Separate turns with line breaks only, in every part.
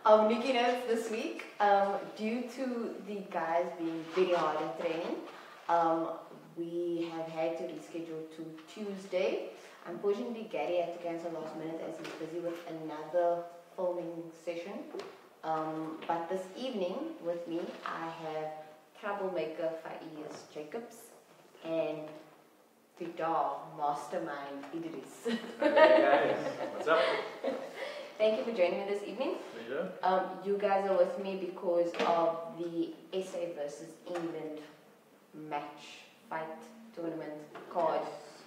NicciNotes this week, due to the guys being very hard in training, we have had to reschedule to Tuesday. Unfortunately, Gary had to cancel last minute as he's busy with another filming session. But this evening with me, I have TroubleMaker Faeez Jacobs and Fidaah Mastermind Ederies.
Hey guys, what's up?
Thank you for joining me this evening.
Pleasure.
You guys are with me because of the SA versus England fight tournament card.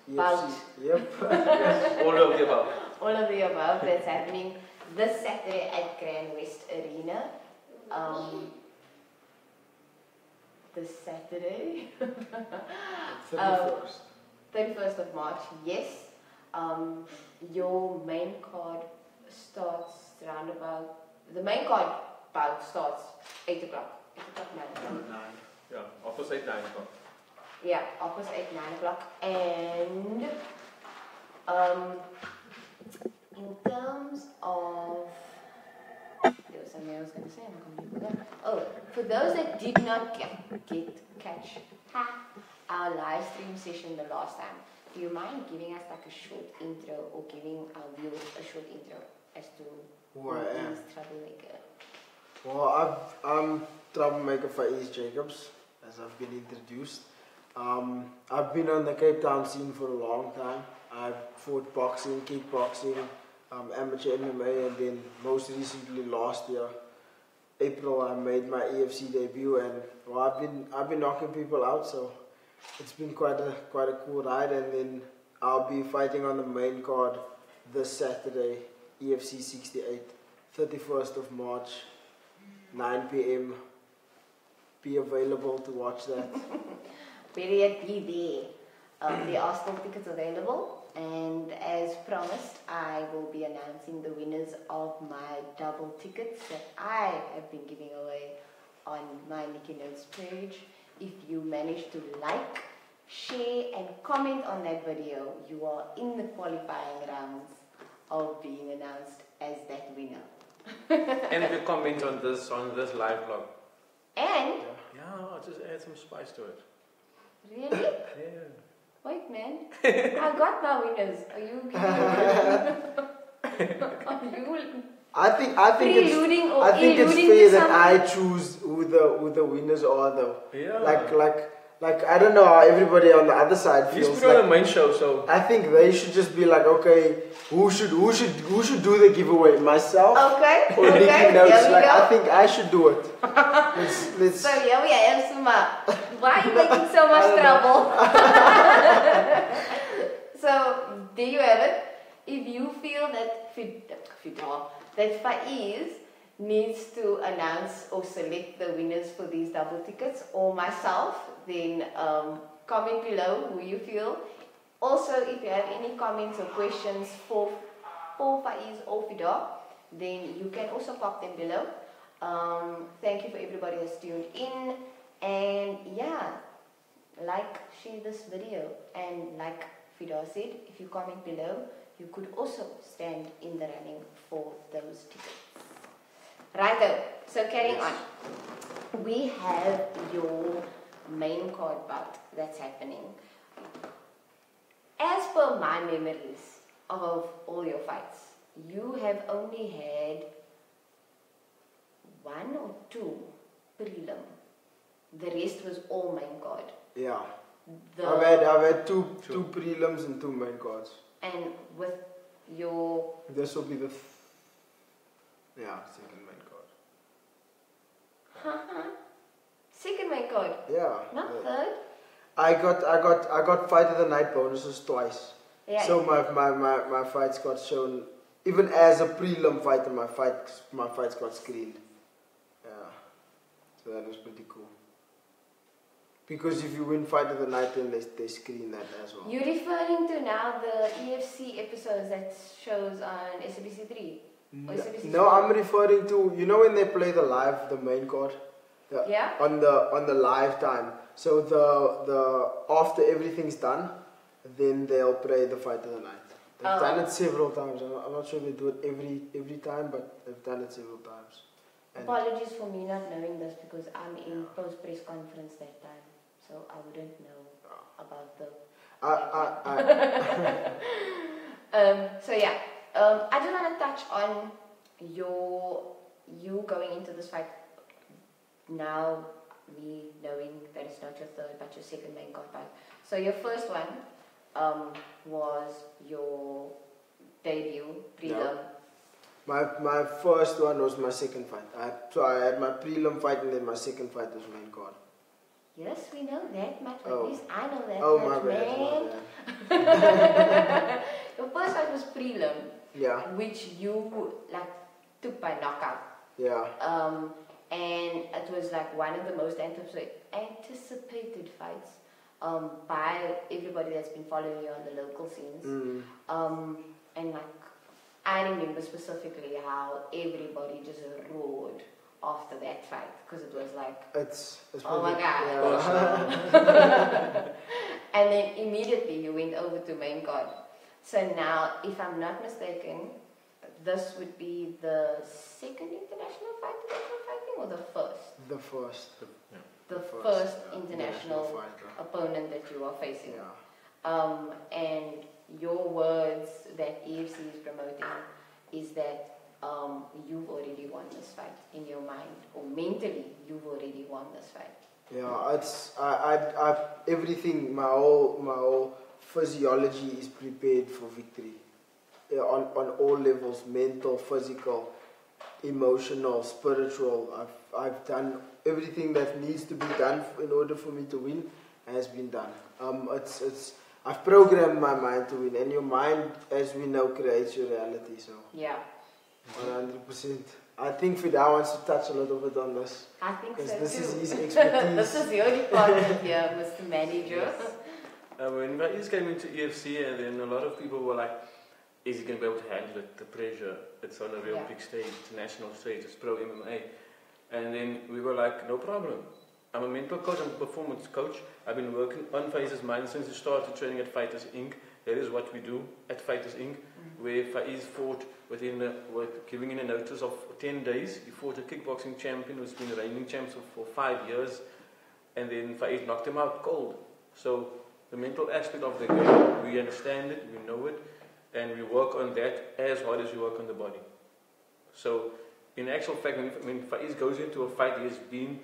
Bout.
Yep.
Yes, all of the above.
All of the above that's happening this Saturday at Grand West Arena. This Saturday?
31st.
31st of March, yes. Your main card starts round about, the main card bout starts 8 o'clock. 8 o'clock, 9 o'clock.
Yeah, opposite 9 o'clock.
Yeah, opposite 9 o'clock. And in terms of, there was something I was going to say, and I completely forgot. Oh, for those that did not catch our live stream session the last time, do you mind giving us like a short intro or giving our viewers a short intro as to who is TroubleMaker?
Well, I'm TroubleMaker Faeez Jacobs, as I've been introduced. I've been on the Cape Town scene for a long time. I've fought boxing, kickboxing, amateur MMA, and then most recently last year, April, I made my EFC debut, and well, I've been knocking people out, so it's been quite a cool ride. And then I'll be fighting on the main card this Saturday, EFC 68, 31st of March, 9 p.m. Be available to watch that.
Period, be there. There are still tickets available, and as promised, I will be announcing the winners of my double tickets that I have been giving away on my NicciNotes page. If you manage to like, share, and comment on that video, you are in the qualifying rounds of being announced as that winner.
And if you comment on this live vlog.
And
Yeah, I'll just add some spice to it.
really?
Yeah.
Wait, man. I got my winners. Are you giving
I think it's
alluding
fair
to
that I
something?
choose who the winners are, though.
Yeah.
Like I don't know how everybody on the other side
He's
feels.
put on the main show, so
I think they should just be like, okay, who should do the giveaway? Myself
Okay.
or
Okay.
NicciNotes?
Here we
Like
go.
I think I should do it. Let's.
So here we are, Suma. Why are you making so much trouble? So there you have it. If you feel that that Faeez needs to announce or select the winners for these double tickets, or myself, then comment below who you feel. Also, if you have any comments or questions for Faeez or Fidaah, then you can also pop them below. Thank you for everybody who's tuned in, and yeah, share this video, and like Fidaah said, if you comment below, you could also stand in the running for those tickets. Righto, so carrying on. We have your main card bout that's happening. As per my memories of all your fights, you have only had 1 or 2 prelim. The rest was all main card.
Yeah. I've had two prelims and 2 main cards.
And with your...
This will be the second main card.
Second main card?
Yeah.
Not third?
I got fight of the night bonuses twice.
Yeah.
So my fights got shown, even as a prelim fighter, my fights got screened. Yeah. So that was pretty cool. Because if you win fight of the night, then they screen that as well.
You're referring to now the EFC episodes that shows on SABC 3? Or SABC
No,
4?
I'm referring to, you know when they play the main card?
Yeah.
On the live time. So the after everything's done, then they'll play the fight of the night. They've done it several times. I'm not sure they do it every time, but they've done it several times.
Apologies for me not knowing this because I'm in post-press conference that time, so I wouldn't know about the... So yeah, I just want to touch on you going into this fight now, me knowing that it's not your third but your second main card fight. So your first one was your debut prelim.
My first one was my second fight. I had my prelim fight and then my second fight was main card.
Yes, we know that much. At least I know that
much,
my bad. Your first fight was prelim.
Yeah.
Which you like took by knockout.
Yeah.
And it was like one of the most anticipated fights by everybody that's been following you on the local scenes. And like I remember specifically how everybody just roared after that fight because it was like,
it's
oh my god.
Yeah.
And then immediately you went over to main card. So now, if I'm not mistaken, this would be the second international fight that you're fighting, or the first?
The first.
The first international opponent that you are facing.
Yeah.
And your words that EFC is promoting is that you've already won this fight in your mind, or mentally you've already won this fight.
Yeah, it's I everything, my whole physiology is prepared for victory. Yeah, on all levels, mental, physical, emotional, spiritual. I've done everything that needs to be done in order for me to win has been done. I've programmed my mind to win, and your mind, as we know, creates your reality. So
yeah,
100%. I think Fidaah wants to touch a little bit on this.
I think so
this
too.
is his expertise.
This is your department here, Mr. Manager.
When Faeez came into EFC, and then a lot of people were like, is he going to be able to handle it, the pressure? It's on a real big stage, it's a national stage, it's pro MMA. And then we were like, no problem. I'm a mental coach, I'm a performance coach. I've been working on Faeez's mind since he started training at Fighters Inc. That is what we do at Fighters Inc. Where Faeez fought giving in a notice of 10 days. He fought a kickboxing champion who's been reigning champ for 5 years. And then Faeez knocked him out cold. So the mental aspect of the game, we understand it, we know it. And we work on that as hard as we work on the body. So, in actual fact, when Faeez goes into a fight, he has been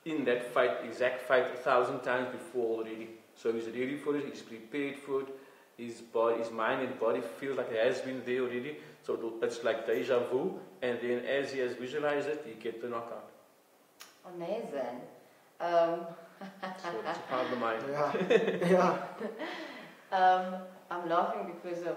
in that exact fight 1,000 times before already. So he's ready for it, he's prepared for it, his mind and body feels like he has been there already. So it's like deja vu, and then as he has visualized it, he gets the knockout.
Amazing.
So it's a part of the mind.
Yeah.
I'm laughing because of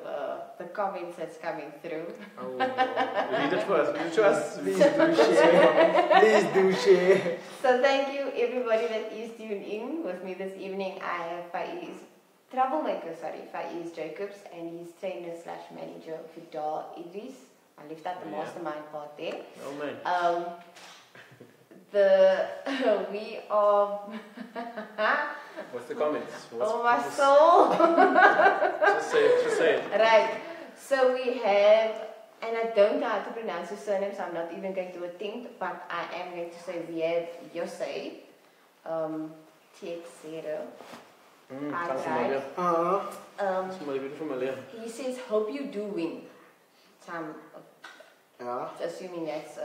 the comments that's coming through.
Oh, read it first. Read it to us.
Please do share. Please do share.
So thank you everybody that is tuned in with me this evening. I have Faeez Jacobs, and his trainer / manager Fidaah Ederies. I left out the mastermind part there.
Oh man.
We are.
What's the comments?
Oh my soul!
Just say it.
Right. So we have, and I don't know how to pronounce his surname, so I'm not even going to attempt, but I am going to say we have Jose Texero.
Sounds familiar. Sounds familiar.
He says, hope you do win. So I'm assuming that's.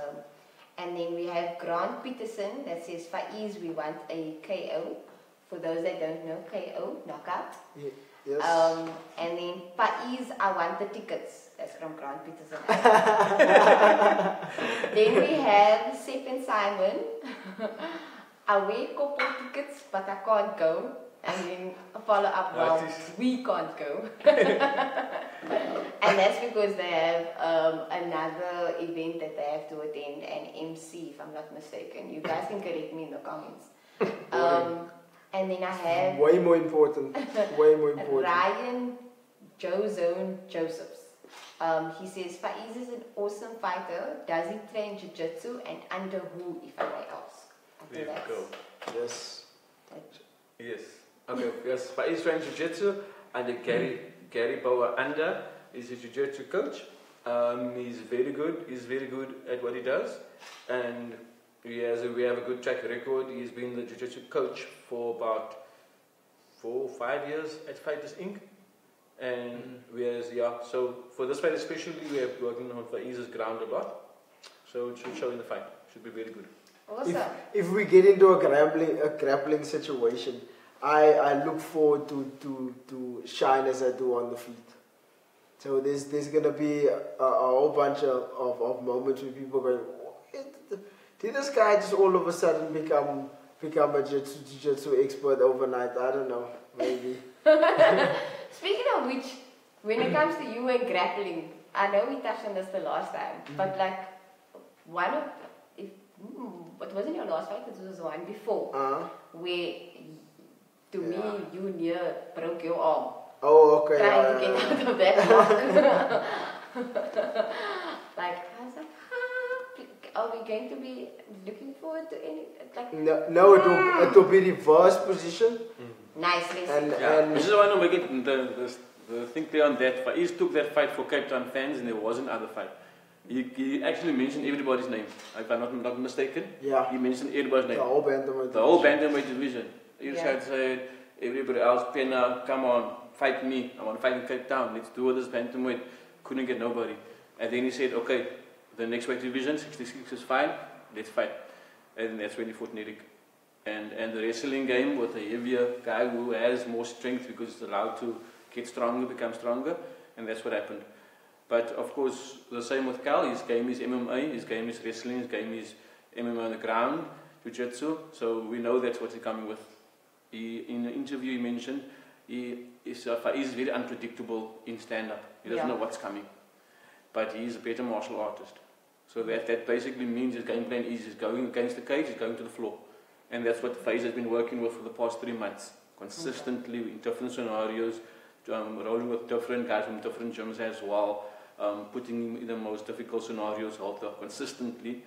And then we have Grant Peterson that says, Faeez, we want a KO. For those that don't know, KO, knockout.
Yes.
And then Faeez, I want the tickets. That's from Grant Peterson. Then we have Seth and Simon. I wear couple tickets, but I can't go. And then a follow-up, well, we can't go. And that's because they have another event that they have to attend, an MC, if I'm not mistaken. You guys can correct me in the comments. And then I have...
Way more important.
Ryan Jozone Josephs. He says, Faeez is an awesome fighter. Does he train jiu-jitsu, and under who, if I may ask?
There you go.
Yes.
Yes. Okay, yes. Faeez trains jiu-jitsu under Gary Bauer under is a jiu-jitsu coach. He's very good. He's very good at what he does, and we have a good track record. He's been the jiu-jitsu coach for about 4 or 5 years at Fighters Inc. And so for this fight especially, we are working on Faeez's ground a lot. So it should show in the fight. Should be very good.
Awesome.
If we get into a grappling situation, I look forward to shine as I do on the feet. So there's gonna be a whole bunch of moments where people go, did this guy just all of a sudden become a jiu-jitsu expert overnight? I don't know, maybe.
Speaking of which, when it comes to you and grappling, I know we touched on this the last time, but like it wasn't your last fight, it was one before, where to me you near broke your arm.
Oh, okay.
Trying to get out of that block. Like, I was like, are we going to be looking forward to any? Like,
no, it will be reverse position.
Nice,
And this is why I make it the thing there on that fight. He took that fight for Cape Town fans, and there was another fight. He actually mentioned everybody's name, if I'm not mistaken.
Yeah.
He mentioned everybody's name.
The whole bantamweight.
The whole bantamweight division. He said, everybody else, Penna, come on, fight me. I want to fight in Cape Town. Let's do this bantamweight. Couldn't get nobody. And then he said, okay, the next weight division, 66 is fine. Let's fight. And that's when he fought Nerik. And the wrestling game with a heavier guy who has more strength because he's allowed to get stronger, become stronger. And that's what happened. But of course, the same with Cal. His game is MMA, his game is wrestling, his game is MMA on the ground, jiu-jitsu. So we know that's what he's coming with. In the interview he mentioned, he's very unpredictable in stand-up. He doesn't know what's coming. But he's a better martial artist. So that basically means his game plan is he's going against the cage, he's going to the floor. And that's what Faeez has been working with for the past 3 months. Consistently in different scenarios, rolling with different guys from different gyms as well. Putting him in the most difficult scenarios consistently,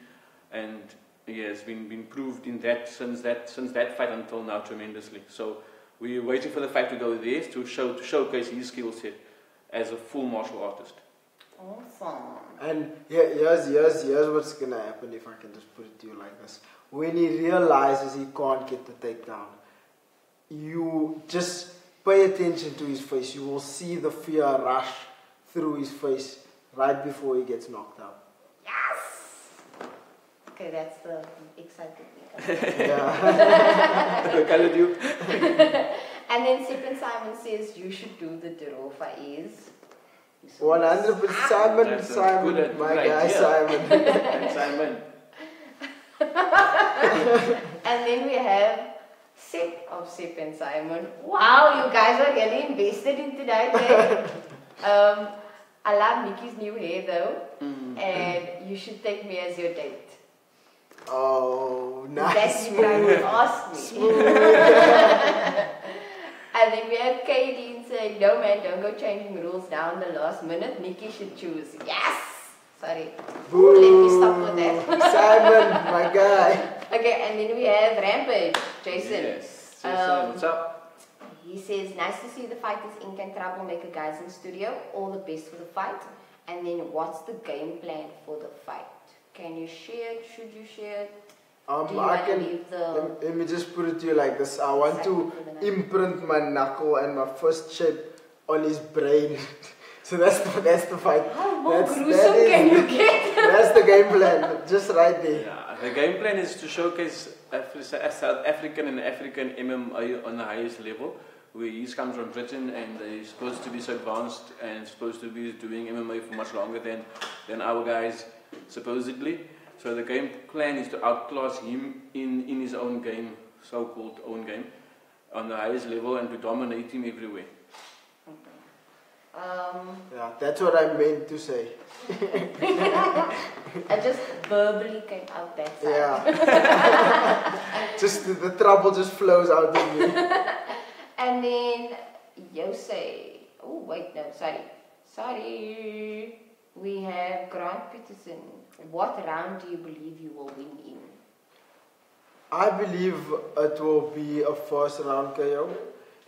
and he has been proved in that since that fight until now tremendously. So we're waiting for the fight to go there to showcase his skill set as a full martial artist.
Awesome.
And here's what's gonna happen if I can just put it to you like this. When he realizes he can't get the takedown, you just pay attention to his face. You will see the fear rush through his face right before he gets knocked out.
Yes! Okay, that's the exciting thing. And then Sip Simon says you should do the draw, Faeez.
100% Simon, my guy Simon.
Simon.
And then we have Sip of Sip and Simon. Wow, you guys are really invested in tonight. I love Nikki's new hair though, and you should take me as your date.
Oh, nice.
That's you trying to ask me. And then we have Kaylin saying, no man, don't go changing rules down the last minute. Nikki should choose. Yes! Sorry.
Boo.
Let me stop with that.
Simon, my guy.
Okay, and then we have Rampage, Jason.
Yes. Jason, what's up?
He says, nice to see the Fighters Inc. and TroubleMaker guys in studio. All the best for the fight. And then what's the game plan for the fight? Can you share it? Should you share it?
Let me just put it to you like this. I want to imprint my knuckle and my fist shape on his brain. So that's the fight.
How more gruesome can you get?
That's the game plan, just right there.
Yeah, the game plan is to showcase South African and African MMA on the highest level. He comes from Britain and he's supposed to be so advanced and supposed to be doing MMA for much longer than our guys, supposedly. So the game plan is to outclass him in his own game, so-called own game, on the highest level and to dominate him everywhere.
Yeah, that's what I meant to say.
I just verbally came out that side.
Yeah. Just the trouble just flows out of me.
And then Jose. Oh wait, no, sorry. We have Grant Peterson. What round do you believe you will win in?
I believe it will be a first round KO.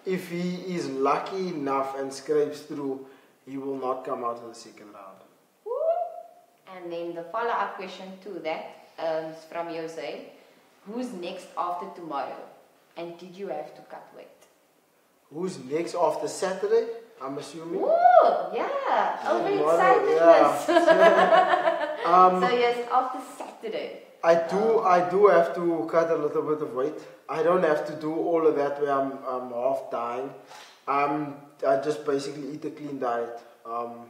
If he is lucky enough and scrapes through, he will not come out in the second round.
Woo! And then the follow-up question to that is from Jose. Who's next after tomorrow? And did you have to cut weight?
Who's next after Saturday? I'm assuming.
Ooh, yeah. Overexcitedness. So yes, after Saturday.
I do have to cut a little bit of weight. I don't have to do all of that where I'm half dying. I just basically eat a clean diet.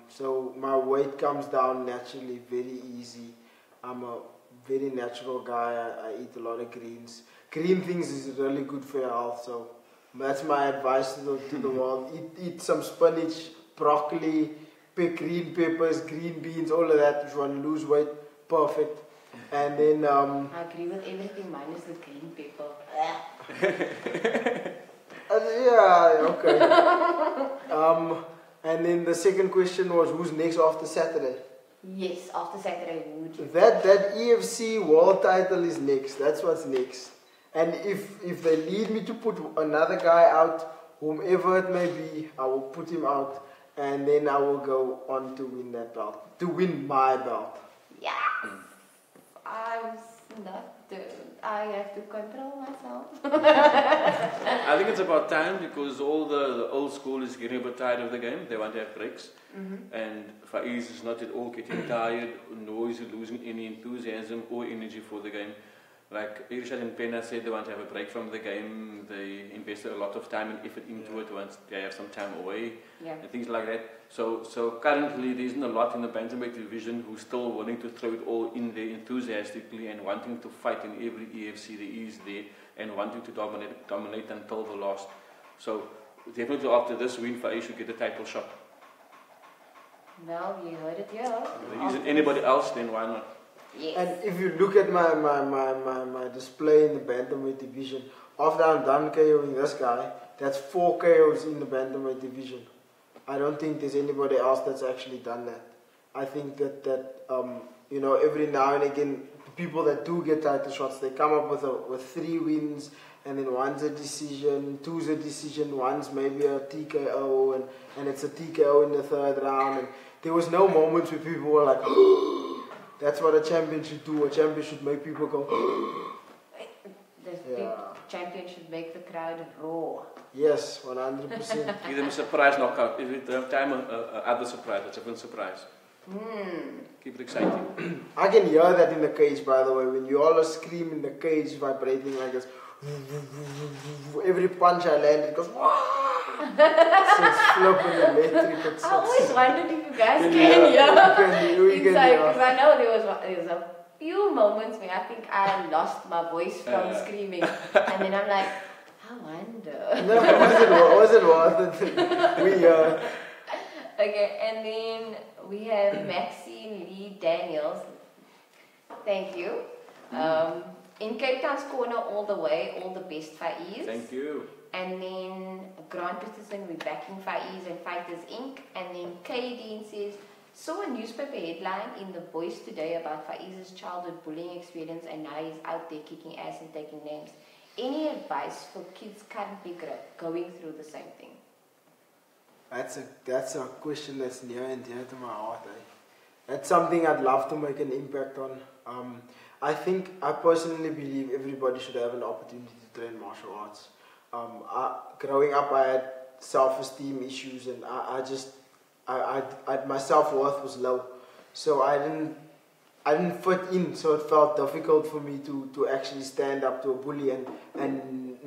So my weight comes down naturally, very easy. I'm a very natural guy. I eat a lot of greens. Green things is really good for your health. So that's my advice to the world. Eat some spinach, broccoli, green peppers, green beans, all of that. If you want to lose weight, perfect. And then
I agree with everything minus the green pepper.
yeah, okay. And then the second question was, who's next after Saturday?
Yes, after Saturday, who would you?
That EFC world title is next. That's what's next. And if they need me to put another guy out, whomever it may be, I will put him out, and then I will go on to win that belt, to win my belt.
Yeah. I have to control myself.
I think it's about time because all the old school is getting a bit tired of the game. They want to have breaks. And Faeez is not at all getting tired, nor is he losing any enthusiasm or energy for the game. Like Irshad and Penna said, they want to have a break from the game. They invested a lot of time and effort into it once they have some time away and things like that. So currently there isn't a lot in the bantamweight division who's still willing to throw it all in there enthusiastically and wanting to fight in every EFC there is there and wanting to dominate until the last. So definitely after this win, Faeez should get a title shot.
Well, you heard it here.
If there isn't anybody else, then why not?
Yes.
And if you look at my display in the bantamweight division, after I'm done KOing this guy, that's 4 KOs in the bantamweight division. I don't think there's anybody else that's actually done that. I think that you know, every now and again, people that do get title shots, they come up with 3 wins, and then one's a decision, 2's a decision, one's maybe a TKO, and it's a TKO in the 3rd round. And there was no moments where people were like, that's what a champion should do. A champion should make people go.
The champion should make the crowd roar.
Yes, 100%.
Give them a surprise knockout. Every time other surprise, a different surprise. Keep it exciting.
I can hear that in the cage, by the way. When you all scream in the cage, vibrating like this. Every punch I land, it goes. So it's flipping electric.
I always wondered if you guys can hear inside, because I know there was a few moments where I think I lost my voice from screaming, and then I'm like, I wonder.
No, was it worth it?
Okay, and then we have Maxine Lee Daniels. Thank you. In Cape Town's corner all the way, all the best, Faeez.
Thank you.
And then Grant Christensen, we're backing Faeez and Fighters Inc. And then Kay Dean says, saw a newspaper headline in The Voice today about Faeez's childhood bullying experience, and now he's out there kicking ass and taking names. Any advice for kids currently going through the same thing?
That's a question that's near and dear to my heart. That's something I'd love to make an impact on. I personally believe everybody should have an opportunity to train martial arts. Growing up, I had self-esteem issues, and my self-worth was low, so I didn't fit in. So it felt difficult for me to actually stand up to a bully and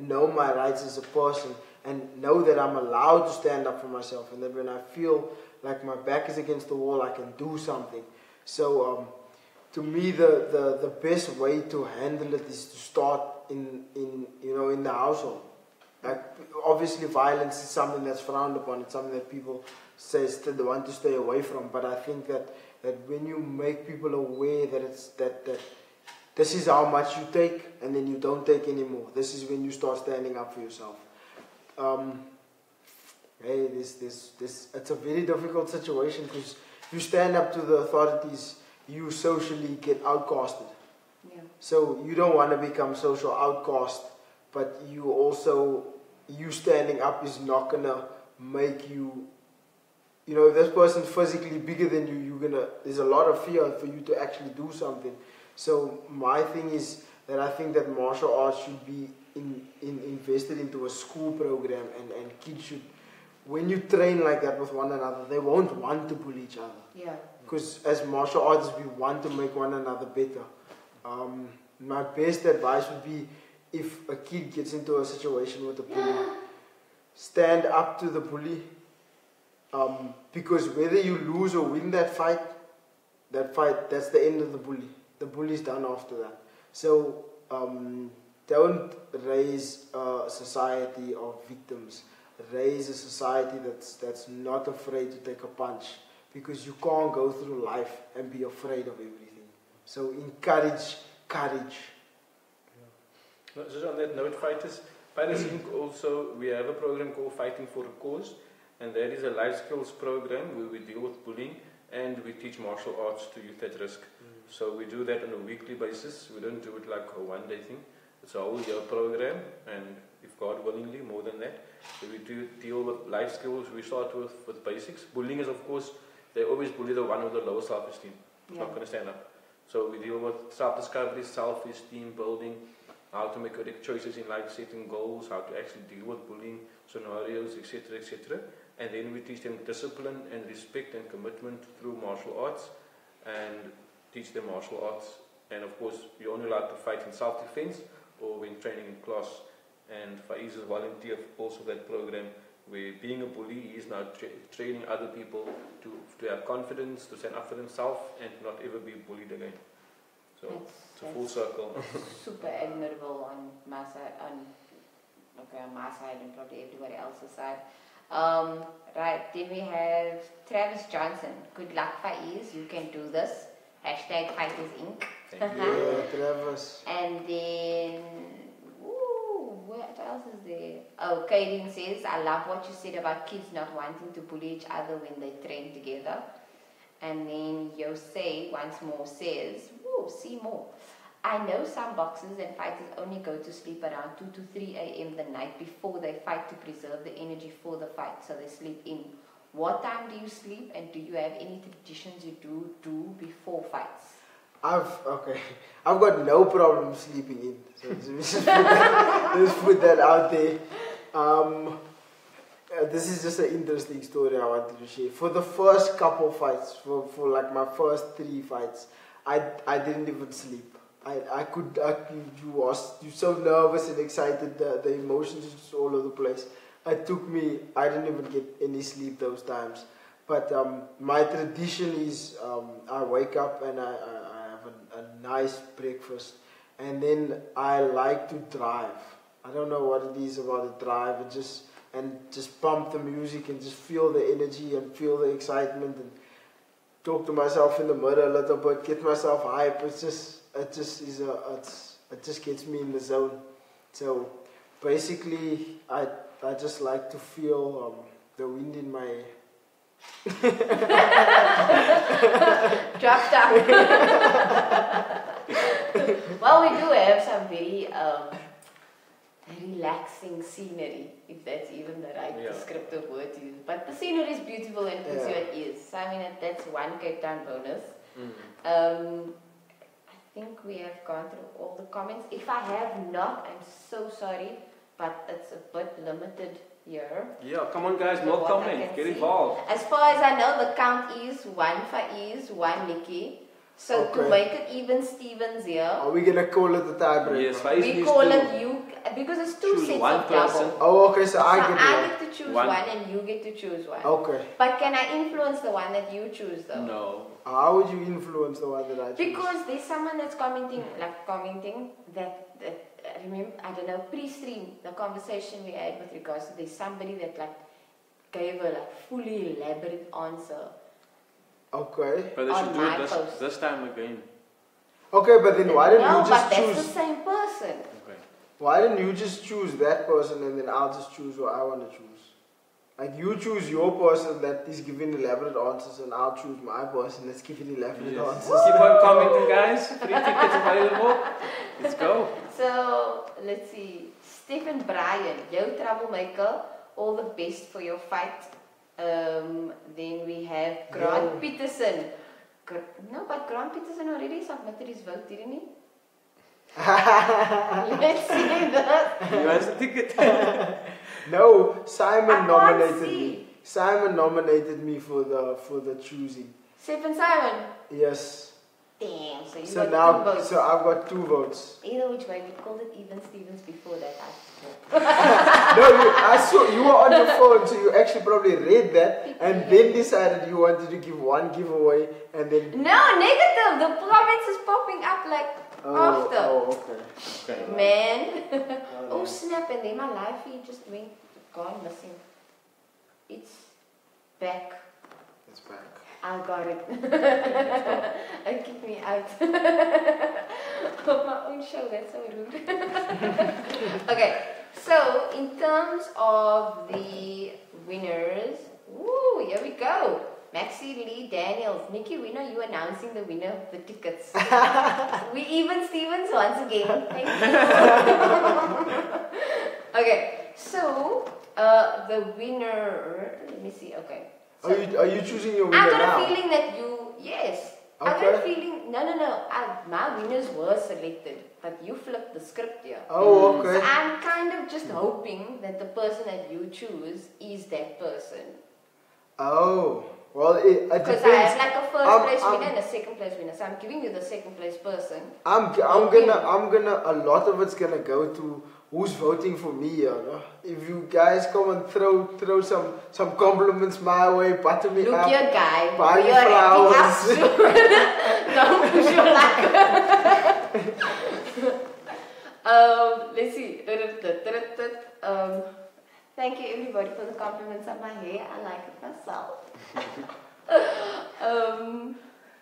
know my rights as a person, and know that I'm allowed to stand up for myself, and that when I feel like my back is against the wall, I can do something. So to me, the best way to handle it is to start in the household. Like, obviously, violence is something that's frowned upon. It's something that people say they want to stay away from. But I think that when you make people aware that this is how much you take, and then you don't take anymore. This is when you start standing up for yourself. It's a very difficult situation, because if you stand up to the authorities, you socially get outcasted. Yeah. So you don't want to become social outcast, but you standing up is not gonna make you you know, if this person's physically bigger than you, there's a lot of fear for you to actually do something. So my thing is that I think that martial arts should be invested into a school program, and kids should, when you train like that with one another, they won't want to bully each other.
Yeah.
Because as martial artists, we want to make one another better. My best advice would be, if a kid gets into a situation with a bully, stand up to the bully. Because whether you lose or win that fight, that's the end of the bully. The bully's done after that. So don't raise a society of victims. Raise a society that's not afraid to take a punch, because you can't go through life and be afraid of everything. So encourage courage.
Yeah. Just on that note, Fighters Inc. also, we have a program called Fighting for a Cause, and that is a life skills program where we deal with bullying and we teach martial arts to youth at risk. So we do that on a weekly basis. We don't do it like a one-day thing. It's a whole year program, and if God willingly, more than that. So we do deal with life skills. We start with basics. Bullying is, of course, they always bully the one with the lowest self-esteem. It's not going to stand up. So we deal with self-discovery, self-esteem building, how to make correct choices in life, setting goals, how to actually deal with bullying scenarios, etc., etc. And then we teach them discipline and respect and commitment through martial arts, and teach them martial arts. And of course, you're only allowed to fight in self-defense or when training in class. And Faeez is volunteer also for that program, where being a bully, he is now training other people to have confidence, to stand up for themselves, and not ever be bullied again. So it's a full circle.
Super admirable on my side, on my side, and probably everybody else's side. Right, then we have Travis Johnson. Good luck, Faeez. You can do this. Hashtag Fighters Inc.
Thank you.
Yeah, Travis.
And then, what else is there? Oh, Kaden says, I love what you said about kids not wanting to bully each other when they train together. And then Jose once more says, see more. I know some boxers and fighters only go to sleep around 2 to 3 a.m. the night before they fight to preserve the energy for the fight, so they sleep in. What time do you sleep, and do you have any traditions you do before fights?
I've got no problem sleeping in. So let's put that out there. This is just an interesting story I wanted to share. For the first couple fights, for like my first 3 fights, I didn't even sleep. You're so nervous and excited, the emotions just all over the place. I didn't even get any sleep those times. But my tradition is I wake up and I have a nice breakfast, and then I like to drive. I don't know what it is about the drive, and just pump the music and just feel the energy and feel the excitement and talk to myself in the mirror a little bit, get myself hype. It just gets me in the zone. So basically, I just like to feel the wind in my
Dropped out. Well, we do have some very relaxing scenery, if that's even the right descriptive word to use. But the scenery is beautiful and puts you at ease. So I mean, that's one Cape Town bonus. I think we have gone through all the comments. If I have not, I'm so sorry, but it's a bit limited here.
Yeah, come on guys, more comments, get involved.
As far as I know, the count is 1 Faeez, 1 Nikki. So to make it even, Stevens here.
Are we gonna call it the tiebreaker?
Yes, Faeez
we call it you, because it's 2 sets of double.
Oh, okay, so I
get to choose one and you get to choose one.
Okay.
But can I influence the one that you choose though?
No.
How would you influence the one that I choose?
Because there's someone that's commenting that remember, I don't know, pre-stream, the conversation we had with regards to there's somebody that gave a fully elaborate answer.
Okay.
But they should do it this time again.
Okay, but then why didn't you just choose?
No, but that's the same person.
Okay.
Why didn't you just choose that person and then I'll just choose what I want to choose? Like you choose your person that is giving elaborate answers and I'll choose my person that's giving elaborate answers.
Keep on commenting guys, 3 tickets available. Let's go.
So, let's see. Stephen Bryan, yo TroubleMaker, all the best for your fight Then we have Grant Peterson. No, but Grant Peterson already submitted his vote, didn't he? Let's see that.
He has a ticket.
No, Simon
I can't
nominated
see.
me. Simon nominated me for the choosing.
Stephen Simon.
Yes.
Damn, so you
So
got
now,
2 votes.
so I've got 2 votes.
Either which way, we called it even Stevens before that.
No, I saw you were on your phone, so you actually probably read that and then decided you wanted to give one giveaway and then.
No, negative. The comments is popping up like after.
Oh, okay.
Man. Oh snap! And then my live feed just gone missing. It's back.
It's back.
I got it. It kicked me out of my own show. That's so rude. Okay, so in terms of the winners, woo, here we go. Maxie Lee Daniels, Nikki winner, you announcing the winner of the tickets. We even Stevens once again. Thank you. Okay, so the winner. Let me see. Okay. So
Are you choosing your winner
I got
now?
a feeling that yes. I got a feeling, no. My winners were selected, but you flipped the script here.
Oh, okay.
So I'm kind of just hoping that the person that you choose is that person.
Oh, well, it
Because
depends.
I have like a first place winner and a second place winner, so I'm giving you the second place person.
I'm gonna. A lot of it's gonna go to who's voting for me. No? If you guys come and throw some compliments my way, butter me
Look
up.
here, guy.
Buy me
We are
flowers.
acting up soon. Don't push your luck. Let's see. Thank you everybody for the compliments on my hair. I like it myself.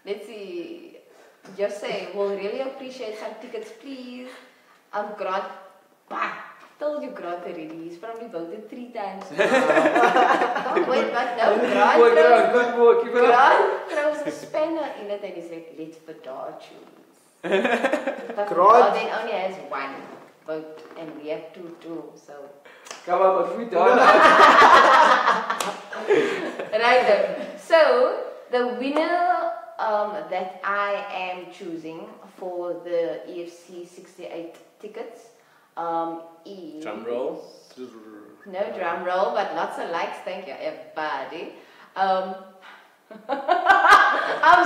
Let's see. Just say, we'll really appreciate some tickets, please. Grant. Bah, told you Grant already. He's probably voted 3 times. Oh, wait, but no.
Good boy, keep it up.
Grant throws a spanner in it and he's like, let Fidaah choose. But Fidaah then only has 1 vote and we have 2 too, so.
Come on, but we done.
Right then. So, the winner that I am choosing for the EFC 68 tickets is...
Drum roll.
No drum roll, but lots of likes. Thank you, everybody. I'm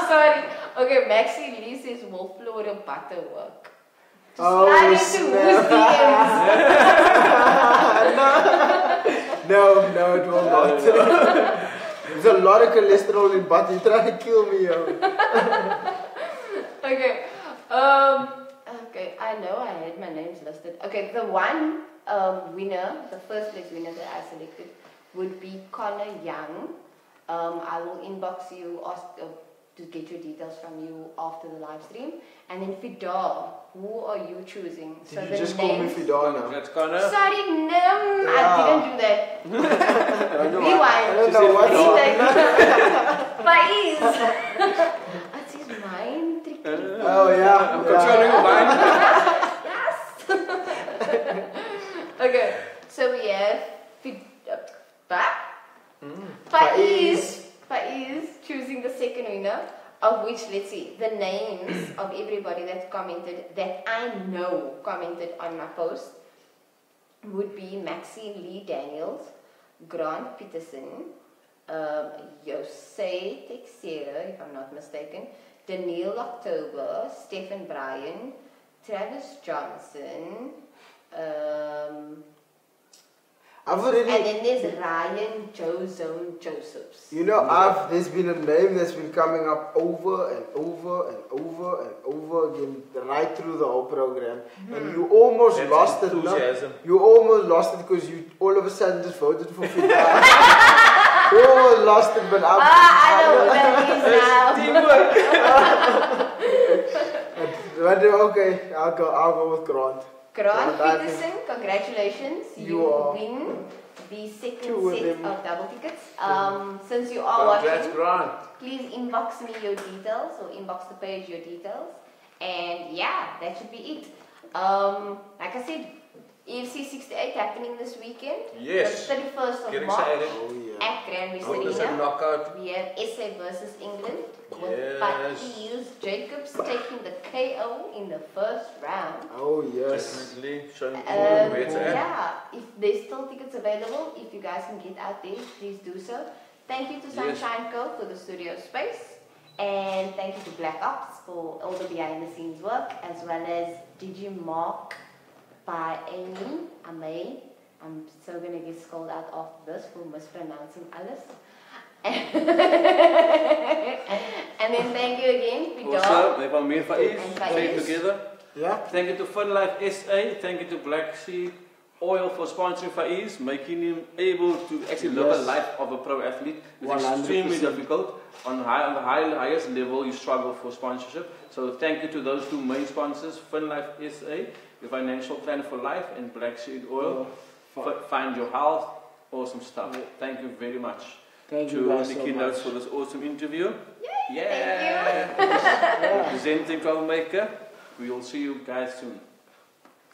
sorry. Okay, Maxie Lee says Wolf Flora Butterwork. Slide into whose DMs?
No, it will not. There's a lot of cholesterol in butter. You're trying to kill me, yo.
Okay. Okay, I know I had my names listed. Okay, the one winner, the first place winner that I selected would be Connor Young. I will inbox you to get your details from you after the live stream. And then Fidaah, who are you choosing?
Did you just call me Fidaah now?
That's Connor.
Sorry, no, I didn't do that. Rewind.
I don't know what.
Faeez. That's his mind tricky.
Oh yeah.
I'm controlling your mind.
Yes. Okay, so we have Faeez choosing the second winner, of which, let's see, the names of everybody that commented, that I know commented on my post, would be Maxine Lee Daniels, Grant Peterson, Jose Texera, if I'm not mistaken, Daniel October, Stephen Bryan, Travis Johnson,
I've already.
and then there's Ryan Jozone Josephs.
You know, there's been a name that's been coming up over and over and over and over again right through the whole program, and you almost lost it. No? You almost lost it because you all of a sudden just voted for Fidaah. You almost lost it, but
I know who that is now.
But okay, I'll go with Grant.
Grant Peterson, congratulations. You win the second set of double tickets. Since you are watching, please inbox me your details or inbox the page your details. And yeah, that should be it. Like I said, EFC 68 happening this weekend.
Yes.
The 31st of
Get
March
excited.
Oh yeah.
at Grand West
Oh, there's a
Arena.
knockout.
We have SA versus England with
Yes.
Faeez Jacobs taking the KO in the first round.
Oh yes.
Definitely. Showing where it's at.
Yeah, if there's still tickets available, if you guys can get out there, please do so. Thank you to Sunshine Co for the studio space. And thank you to Black Ops for all the behind the scenes work, as well as Digimark by Amy Amay. I'm so gonna get scolded out after this for mispronouncing Alice. And then thank you again, Fidaah.
Also, they van me and Faeez.
And
Say it
Faeez.
together.
Yeah.
Thank you to Fun Life SA. Thank you to Black Sea Oil for sponsoring Faeez, making him able to actually live a
Yes.
life of a pro athlete. It's
100%.
extremely difficult. On the highest level, you struggle for sponsorship. So thank you to those two main sponsors, Fun Life SA, the financial plan for life, and Black Seed Oil. Find your health. Awesome stuff. Thank you very much.
Thank you
To
guys so
NicciNotes
much.
for this awesome interview.
Yay,
Yeah.
Yeah.
Representing TroubleMaker. We will see you guys soon.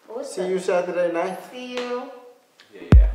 Awesome.
See you Saturday night.
See you.
Yeah.